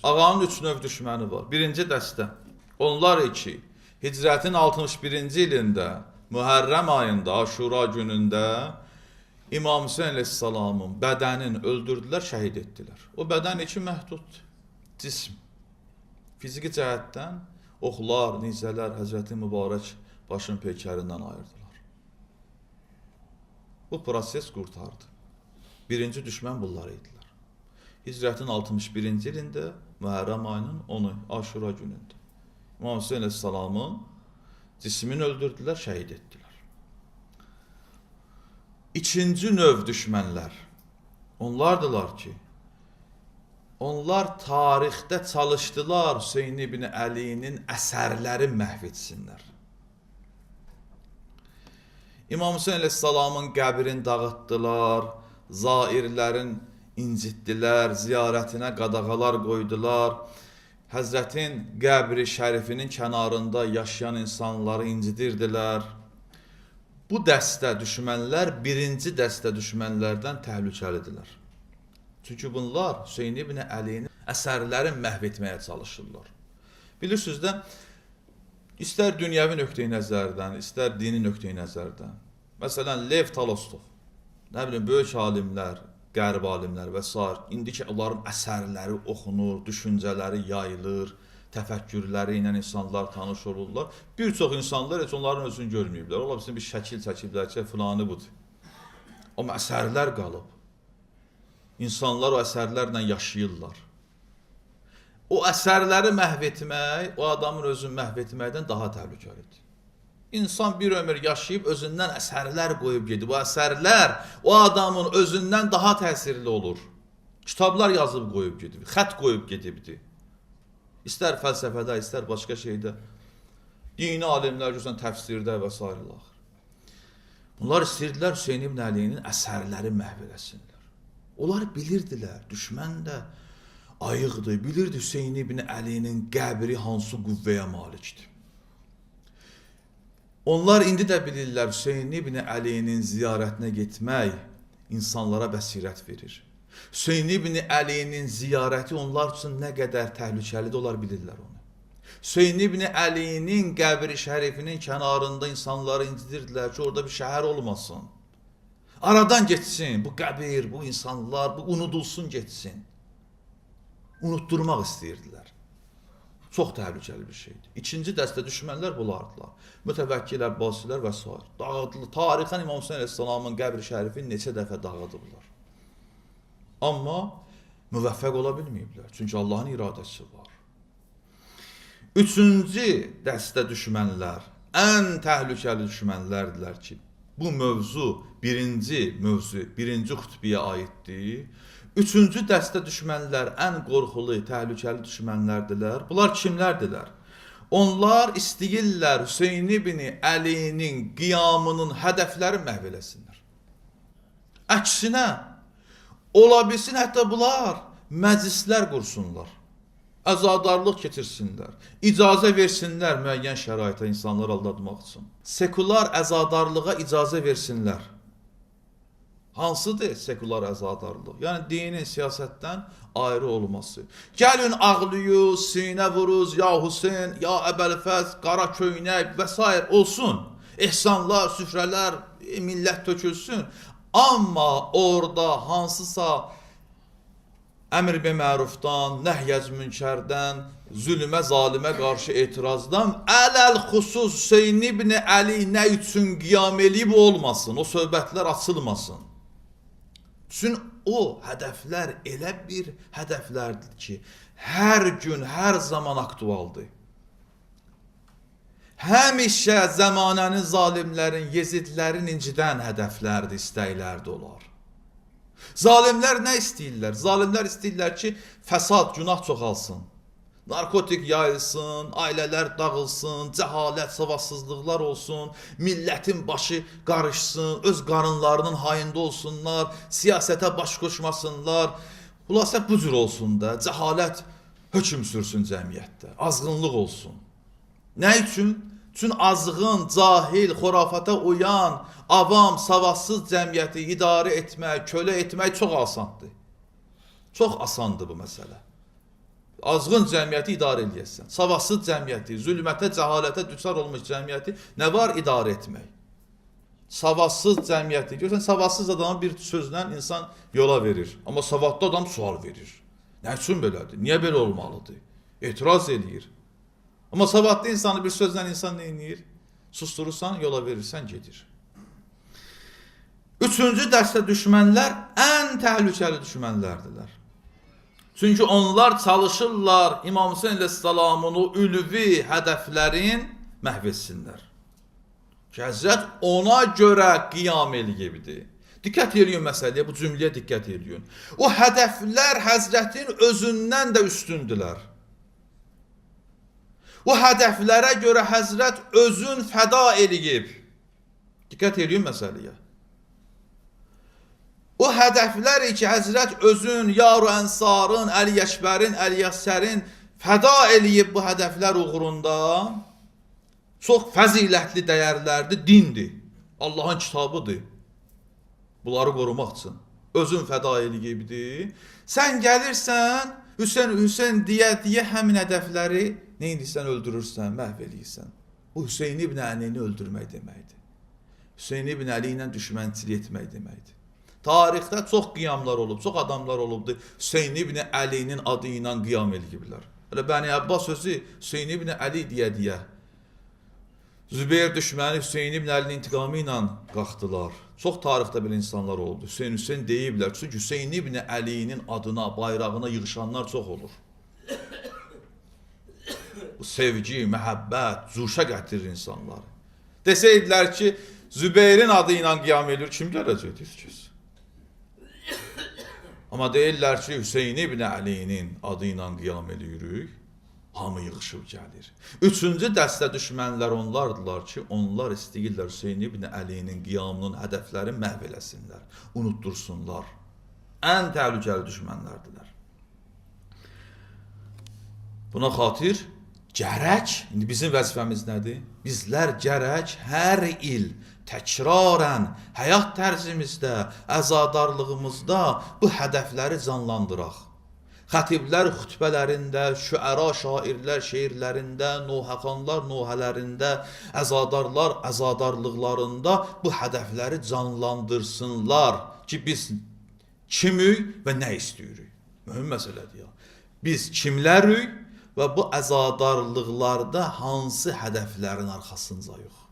Ağanın üç növ düşməni var. Birinci dəstə. Onlar iki. Hicrətin 61-ci ilində, Mühərrəm ayında, Aşura günündə İmam Hüseyin əleyhissalamın bədənini öldürdülər, şəhid etdilər. O bədən iki məhdud cism. Fiziki cəhətdən oxlar, nizələr Həzrəti Mübarək başın peykərindən ayırdılar. Bu proses qurtardı. Birinci düşmən bunlar idilər. Hicrətin 61-ci ilində, Mühərrəm ayının 10-u, Aşura günündə. İmam Hüseyin əleyhissalamın cismini öldürdülər, şəhid etdilər. İkinci növ düşmənlər, onlardılar ki, onlar tarixdə çalışdılar Hüseyin ibn Əlinin əsərləri məhv etsinlər. İmam Hüseyin əleyhissalamın qəbrini dağıtdılar, zairlərin incitdilər, ziyarətinə qadağalar qoydular, Həzrətin qəbri şərifinin kənarında yaşayan insanları incidirdilər. Bu dəstə düşmənlər birinci dəstə düşmənlərdən təhlükəlidirlər. Çünki bunlar Hüseyin ibn Əlinin əsərlərini məhv etməyə çalışırlar. Bilirsiniz də, istər dünyəvi nöqteyi nəzərdən, istər dini nöqteyi nəzərdən. Məsələn, Lev Tolstoy, nə bilim, böyük alimlər, qərb alimlər və s. İndiki onların əsərləri oxunur, düşüncələri yayılır, təfəkkürləri ilə insanlar tanış olurlar. Bir çox insanlar heç onların özünü görməyiblər. Ola bilsin bir şəkil çəkiblər ki, filanı budur. Amma əsərlər qalıb. İnsanlar o əsərlərlə yaşayırlar. O əsərləri məhv etmək, o adamın özünü məhv etməkdən daha təhlükəlidir. İnsan bir ömür yaşayıb özündən əsərlər qoyub gedib. O əsərlər o adamın özündən daha təsirli olur. Kitablar yazıb qoyub gedib, xət qoyub gedibdi. İstər fəlsəfədə, istər başqa şeydə. Dini alimlər görürsən təfsirdə və s. Bunlar istəyirdilər Hüseyin ibn Əlinin əsərləri məhv eləsinlər. Onlar bilirdilər, düşmən də ayıqdır, bilirdi Hüseyin ibn Əlinin qəbri hansı qüvvəyə malikdir. Onlar indi də bilirlər Hüseyin ibn Əlinin ziyarətinə getmək insanlara bəsirət verir. Hüseyin ibn Əlinin ziyarəti onlar üçün nə qədər təhlükəlidir, onlar bilirlər onu. Hüseyin ibn Əlinin qəbri şərifinin kənarında insanları incidirdilər ki, orada bir şəhər olmasın. Aradan geçsin bu qəbir, bu insanlar, bu unudulsun geçsin. Unutturmaq istəyirdilər. Çox təhlükəli bir şeydir. İkinci dəstə düşmənlər bunlardılar. Mütəvəkkil Əbbasilər və s. Dağıdılır. Tarixən İmam Hüseyin əleyhissalamın qəbri şərifini neçə dəfə dağıdıblar. Amma müvəffəq ola bilməyiblər. Çünki Allahın iradəsi var. Üçüncü dəstə düşmənlər, ən təhlükəli düşmənlərdirlər ki, bu mövzu birinci xütbəyə aiddir. Üçüncü dəstə düşmənlər ən qorxulu, təhlükəli düşmənlərdirlər. Bunlar kimlərdilər? Onlar istəyirlər Hüseyin ibn Əlinin qiyamının hədəfləri məhv eləsinlər. Əksinə, ola bilsin hətta bunlar məclislər qursunlar, əzadarlıq keçirsinlər, icazə versinlər müəyyən şəraitə insanlar aldadmaq üçün. Sekular əzadarlığa icazə versinlər. Hansıdır sekular əzadarlıq? Yəni dinin siyasətdən ayrı olması. Gəlin ağlıyız, sinə vuruz, ya Hüseyin, ya Əbəlfəz, qara köynək və s. olsun. Ehsanlar, süfrələr, millət tökülsün. Amma orada hansısa əmr bi mərufdan, nəhyəz münkərdən, zülmə, zalimə qarşı etirazdan ələl xüsus Hüseyin ibn Əli nə üçün qiyam eləyib olmasın, o söhbətlər açılmasın. Çünki o hədəflər elə bir hədəflərdir ki, hər gün, hər zaman aktualdır. Həmişə zəmanənin zalimlərin, yezidlərin incidən hədəflərdir, istəklərdir olar. Zalimlər nə istəyirlər? Zalimlər istəyirlər ki, fəsad, günah çoxalsın. Narkotik yayılsın, ailələr dağılsın, cəhalət, savadsızlıqlar olsun, millətin başı qarışsın, öz qarınlarının hayında olsunlar, siyasətə baş qoşmasınlar. Xülasə bu cür olsun da, cəhalət hökm sürsün cəmiyyətdə, azğınlıq olsun. Nə üçün? Çünki azğın, cahil, xurafata uyan, avam, savadsız cəmiyyəti idarə etmək, kölə etmək çox asandır. Çox asandır bu məsələ. azğın cəmiyyəti idarə eləyəsən. Savadsız cəmiyyəti, zülmətə, cəhalətə düçar olmuş cəmiyyəti nə var idarə etmək? Savadsız cəmiyyəti. Görürsən, savadsız adama bir sözlə insan yola verir. Amma savadlı adam sual verir. Nə üçün belədir? Niyə belə olmalıdır? Etiraz eləyir. Amma savadlı insanı bir sözlə insan nə edir? Susturursan, yola verirsən, gedir. Üçüncü dəstə düşmənlər ən təhlükəli düşmənlərdirlər. Çünki onlar çalışırlar İmam Hüseyin əleyhissalamın o ülvi hədəflərin məhv etsinlər. Ki, Həzrət ona görə qiyam eləyibdir. Diqqət eləyin məsələyə, bu cümləyə diqqət eləyin. O hədəflər Həzrətin özündən də üstündülər. O hədəflərə görə Həzrət özün fəda eləyib. Diqqət eləyin məsələyə. O hədəflər ki, Həzrət özün, Yar-ı Ənsarın, Əli-Əkbərin, Əli-Yəssərin fəda eləyib bu hədəflər uğrunda, çox fəzilətli dəyərlərdir, dindir. Allahın kitabıdır. Bunları qorumaq üçün. Özün fəda eləyibdir. Sən gəlirsən, Hüseyn deyə həmin hədəfləri nə edirsən, öldürürsən, məhv eləyirsən. Bu Hüseyin ibn Əlini öldürmək deməkdir. Hüseyin ibn Əli ilə düşmənçilik etmək deməkdir. Tarixdə çox qiyamlar olub, çox adamlar olubdur. Hüseyin ibn Əlinin adı ilə qiyam eləyiblər. Elə Bəni Abbas sözü Hüseyin ibn Əli deyə Zübeyir düşməni Hüseyin ibn Əlinin intiqamı ilə qalxdılar. Çox tarixdə belə insanlar oldu. Hüseyin deyiblər. Çünki Hüseyin ibn Əlinin adına, bayrağına yığışanlar çox olur. Bu sevgi, məhəbbət, cuşa gətirir insanları. Desəydilər ki, Zübeyrin adı ilə qiyam edir, kim gələcəkdir ki? Amma deyirlər ki, Hüseyin ibn Əlinin adı ilə qiyam edirik, hamı yığışıb gəlir. Üçüncü dəstə düşmənlər onlardılar ki, onlar istəyirlər Hüseyin ibn Əlinin qiyamının hədəflərini məhv eləsinlər, unuttursunlar. Ən təhlükəli düşmənlərdirlər. Buna xatir gərək, indi bizim vəzifəmiz nədir? Bizlər gərək hər il təkrarən həyat tərzimizdə, əzadarlığımızda bu hədəfləri canlandıraq. Xətiblər xütbələrində, şüəra şairlər şeirlərində, nohəxanlar nohələrində, əzadarlar əzadarlıqlarında bu hədəfləri canlandırsınlar ki, biz kimik və nə istəyirik? Mühüm məsələdir ya. Biz kimlərik və bu əzadarlıqlarda hansı hədəflərin arxasıncayıq?